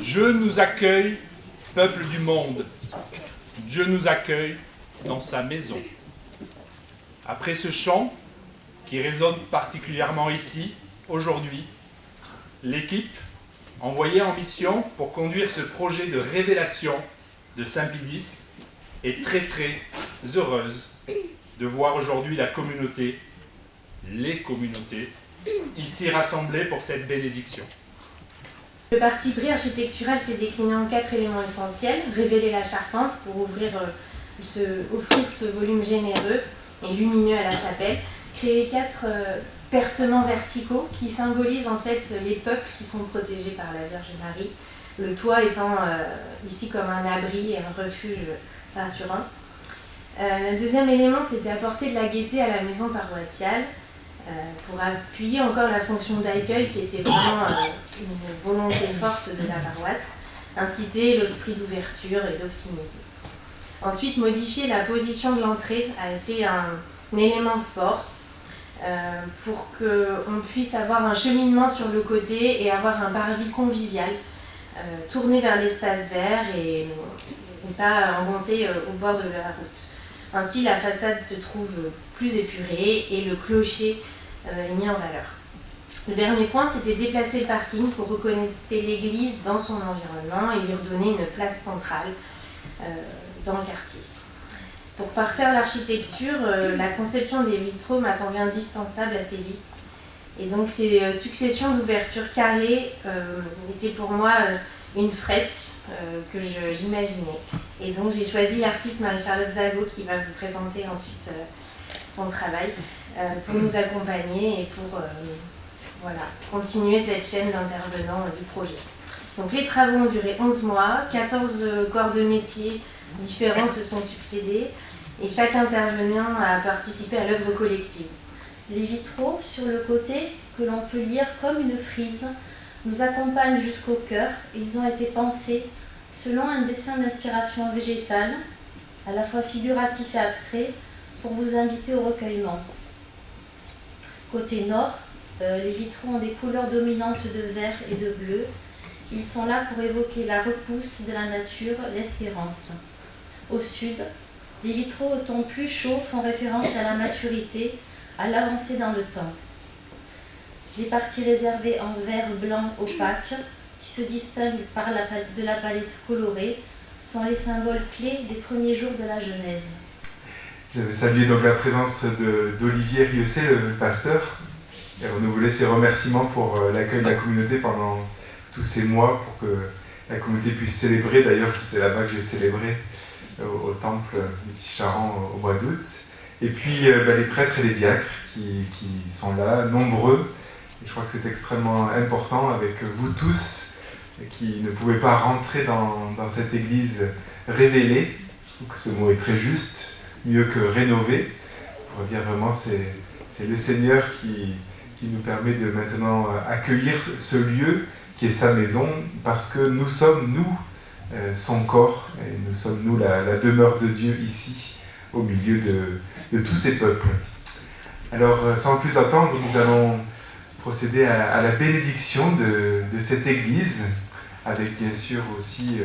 Dieu nous accueille, peuple du monde. Dieu nous accueille dans sa maison. Après ce chant, qui résonne particulièrement ici, aujourd'hui, l'équipe envoyée en mission pour conduire ce projet de révélation de Saint-Pédis est très très heureuse de voir aujourd'hui la communauté, les communautés, ici rassemblées pour cette bénédiction. Le parti pris architectural s'est décliné en 4 éléments essentiels. Révéler la charpente pour offrir ce volume généreux et lumineux à la chapelle. Créer 4 percements verticaux qui symbolisent en fait les peuples qui sont protégés par la Vierge Marie. Le toit étant ici comme un abri et un refuge rassurant. Le deuxième élément, c'était apporter de la gaieté à la maison paroissiale. Pour appuyer encore la fonction d'accueil qui était vraiment une volonté forte de la paroisse, inciter l'esprit d'ouverture et d'optimiser. Ensuite, modifier la position de l'entrée a été un élément fort pour qu'on puisse avoir un cheminement sur le côté et avoir un parvis convivial tourné vers l'espace vert et pas engoncé au bord de la route. Ainsi, la façade se trouve plus épurée et le clocher est mis en valeur. Le dernier point, c'était déplacer le parking pour reconnecter l'église dans son environnement et lui redonner une place centrale dans le quartier. Pour parfaire l'architecture, la conception des vitraux m'a semblé indispensable assez vite. Et donc ces successions d'ouvertures carrées étaient pour moi une fresque que j'imaginais. Et donc j'ai choisi l'artiste Marie-Charlotte Zago qui va vous présenter ensuite son travail pour nous accompagner et pour continuer cette chaîne d'intervenants du projet. Donc les travaux ont duré 11 mois, 14 corps de métier différents se sont succédés et chaque intervenant a participé à l'œuvre collective. Les vitraux sur le côté, que l'on peut lire comme une frise, nous accompagnent jusqu'au cœur et ils ont été pensés selon un dessin d'inspiration végétale, à la fois figuratif et abstrait, pour vous inviter au recueillement. Côté nord, les vitraux ont des couleurs dominantes de vert et de bleu. Ils sont là pour évoquer la repousse de la nature, l'espérance. Au sud, les vitraux au ton plus chaud font référence à la maturité, à l'avancée dans le temps. Les parties réservées en vert blanc opaque, qui se distinguent de la palette colorée, sont les symboles clés des premiers jours de la Genèse. Je veux saluer donc la présence d'Olivier Rieussé, le pasteur, et renouveler ses remerciements pour l'accueil de la communauté pendant tous ces mois, pour que la communauté puisse célébrer. D'ailleurs, c'est là-bas que j'ai célébré au temple du Petit Charan au mois d'août. Et puis les prêtres et les diacres qui sont là, nombreux. Et je crois que c'est extrêmement important avec vous tous qui ne pouvez pas rentrer dans cette église révélée. Je trouve que ce mot est très juste, mieux que rénové. Pour dire vraiment, c'est le Seigneur qui nous permet de maintenant accueillir ce lieu qui est sa maison, parce que nous sommes, son corps, et nous sommes, nous, la demeure de Dieu ici, au milieu de tous ces peuples. Alors, sans plus attendre, nous allons procéder à la bénédiction de cette église, avec bien sûr aussi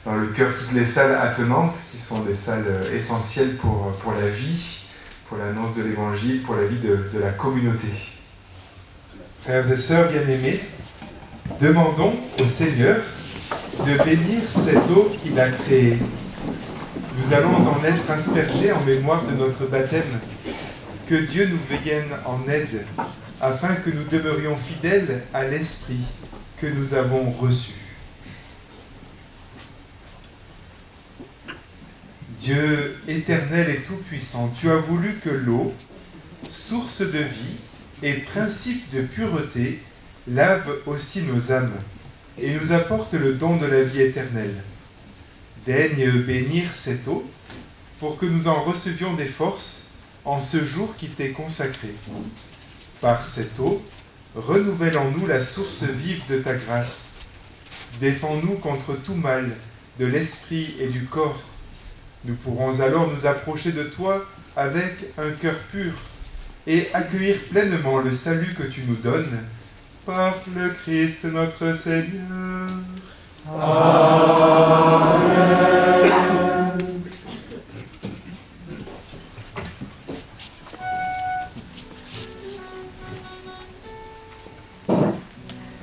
dans le cœur toutes les salles attenantes, qui sont des salles essentielles pour la vie, pour l'annonce de l'évangile, pour la vie de la communauté. Frères et sœurs bien-aimés, demandons au Seigneur de bénir cette eau qu'il a créée. Nous allons en être aspergés en mémoire de notre baptême. Que Dieu nous vienne en aide, afin que nous demeurions fidèles à l'Esprit que nous avons reçu. Dieu éternel et tout-puissant, tu as voulu que l'eau, source de vie et principe de pureté, lave aussi nos âmes et nous apporte le don de la vie éternelle. Daigne bénir cette eau pour que nous en recevions des forces en ce jour qui t'est consacré. Par cette eau, renouvelle en nous la source vive de ta grâce. Défends-nous contre tout mal de l'esprit et du corps. Nous pourrons alors nous approcher de toi avec un cœur pur et accueillir pleinement le salut que tu nous donnes par le Christ notre Seigneur.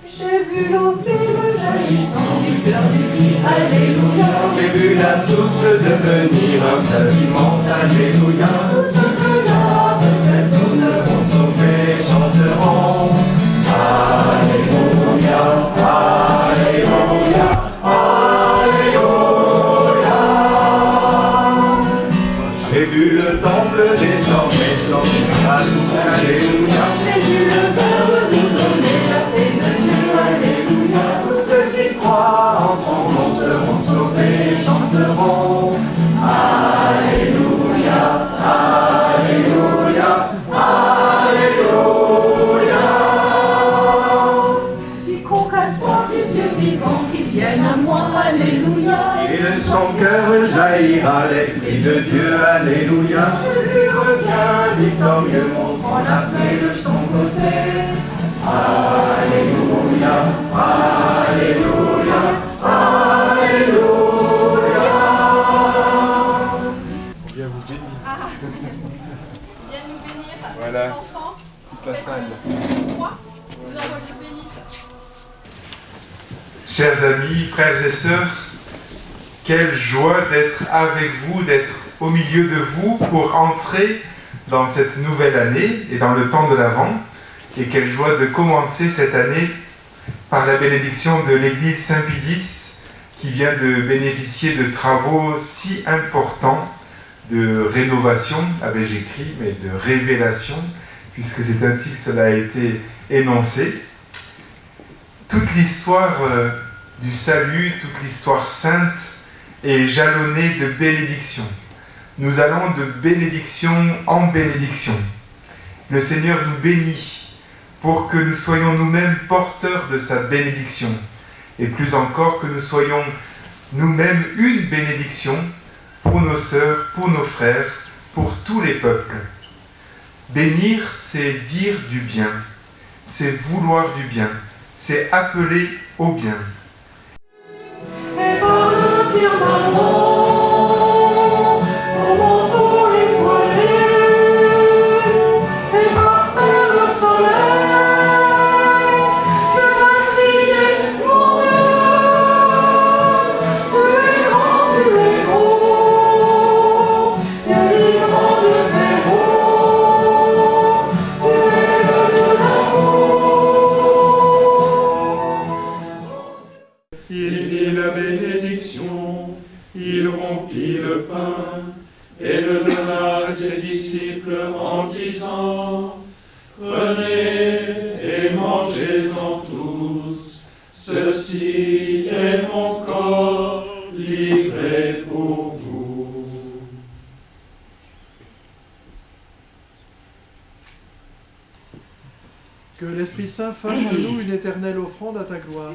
J'ai vu l'eau vive jaillissant du cœur du Christ, alléluia. J'ai vu la source devenir un fleuve immense, alléluia. Tous ceux que lave cette eau seront Sauvés chanteront, alléluia, alléluia, alléluia. J'ai vu le temple désormais sortir à nous, alléluia. J'ai vu le Verbe nous donner la paix de Dieu, alléluia. Tous ceux qui croient en son nom seront sauvés, chanteront, alléluia, alléluia, alléluia. Quiconque a soif du Dieu vivant, qui vienne à moi, alléluia. Et de son cœur jaillira l'Esprit de Dieu, alléluia. Jésus revient Victorieux montrant la paix de son côté, alléluia, alléluia, alléluia. Viens vous bénir. Viens nous bénir, Voilà. les enfants. Toute la salle. Moi, nous envoie du béni. Chers amis, frères et sœurs, quelle joie d'être avec vous, d'être au milieu de vous pour entrer dans cette nouvelle année et dans le temps de l'Avent. Et quelle joie de commencer cette année par la bénédiction de l'église Saint-Pédis qui vient de bénéficier de travaux si importants de rénovation, avais-je écrit, mais de révélation, puisque c'est ainsi que cela a été énoncé. Toute l'histoire du salut, toute l'histoire sainte est jalonnée de bénédictions. Nous allons de bénédiction en bénédiction. Le Seigneur nous bénit pour que nous soyons nous-mêmes porteurs de sa bénédiction. Et plus encore, que nous soyons nous-mêmes une bénédiction pour nos sœurs, pour nos frères, pour tous les peuples. Bénir, c'est dire du bien, c'est vouloir du bien, c'est appeler au bien. Et par le firmament, son manteau étoilé, et par terre le soleil, je vais crier mon Dieu. Tu es grand, tu es beau, délivrant de tes mots, tu es le Dieu d'amour. Il dit la bénédiction, il rompit le pain et le donna à ses disciples en disant, prenez et mangez-en tous, ceci est mon corps livré pour vous. Que l'Esprit Saint fasse de nous une éternelle offrande à ta gloire,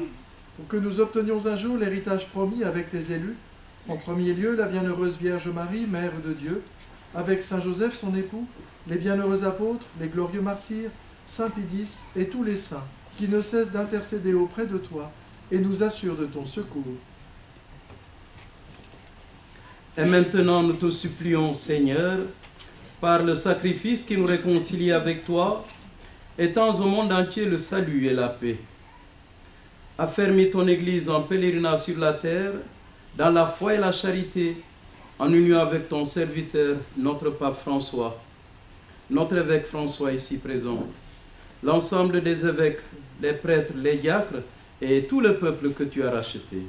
pour que nous obtenions un jour l'héritage promis avec tes élus, en premier lieu la bienheureuse Vierge Marie, Mère de Dieu, avec Saint Joseph son époux, les bienheureux apôtres, les glorieux martyrs, Saint Pédis et tous les saints, qui ne cessent d'intercéder auprès de toi et nous assurent de ton secours. Et maintenant nous te supplions, Seigneur, par le sacrifice qui nous réconcilie avec toi, étends au monde entier le salut et la paix. Affermis ton Église en pèlerinage sur la terre, dans la foi et la charité, en union avec ton serviteur, notre pape François, notre évêque François ici présent, l'ensemble des évêques, les prêtres, les diacres et tout le peuple que tu as racheté.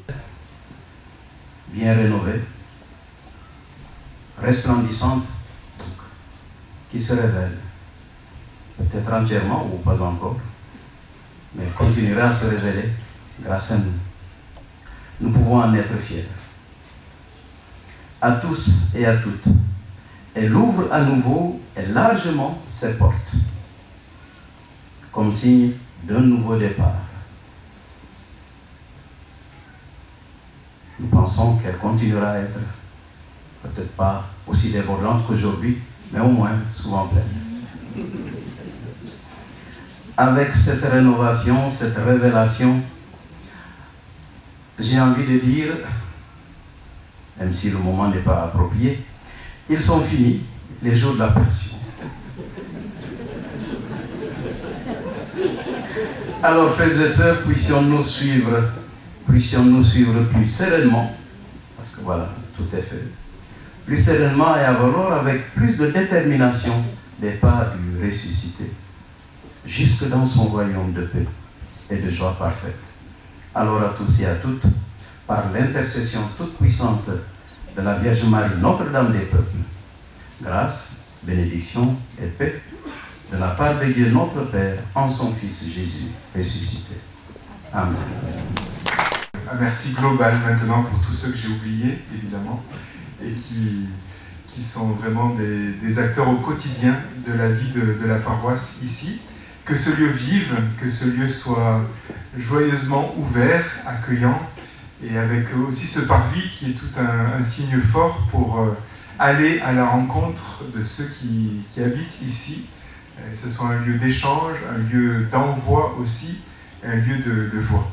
Bien rénovée, resplendissante, qui se révèle, peut-être entièrement ou pas encore, mais continuera à se révéler grâce à nous. Nous pouvons en être fiers. À tous et à toutes, elle ouvre à nouveau et largement ses portes, comme signe d'un nouveau départ. Nous pensons qu'elle continuera à être peut-être pas aussi débordante qu'aujourd'hui, mais au moins souvent pleine. Avec cette rénovation, cette révélation, j'ai envie de dire, même si le moment n'est pas approprié, ils sont finis, les jours de la passion. Alors, frères et sœurs, puissions-nous suivre plus sereinement, parce que voilà, tout est fait, plus sereinement et alors avec plus de détermination des pas du ressuscité, jusque dans son royaume de paix et de joie parfaite. Alors à tous et à toutes, par l'intercession toute puissante de la Vierge Marie, Notre-Dame des peuples, grâce, bénédiction et paix de la part de Dieu notre Père en son Fils Jésus ressuscité. Amen. Un merci global maintenant pour tous ceux que j'ai oubliés, évidemment, et qui sont vraiment des acteurs au quotidien de la vie de la paroisse ici. Que ce lieu vive, que ce lieu soit joyeusement ouvert, accueillant, et avec aussi ce parvis qui est tout un signe fort pour aller à la rencontre de ceux qui habitent ici. Que ce soit un lieu d'échange, un lieu d'envoi aussi, un lieu de joie.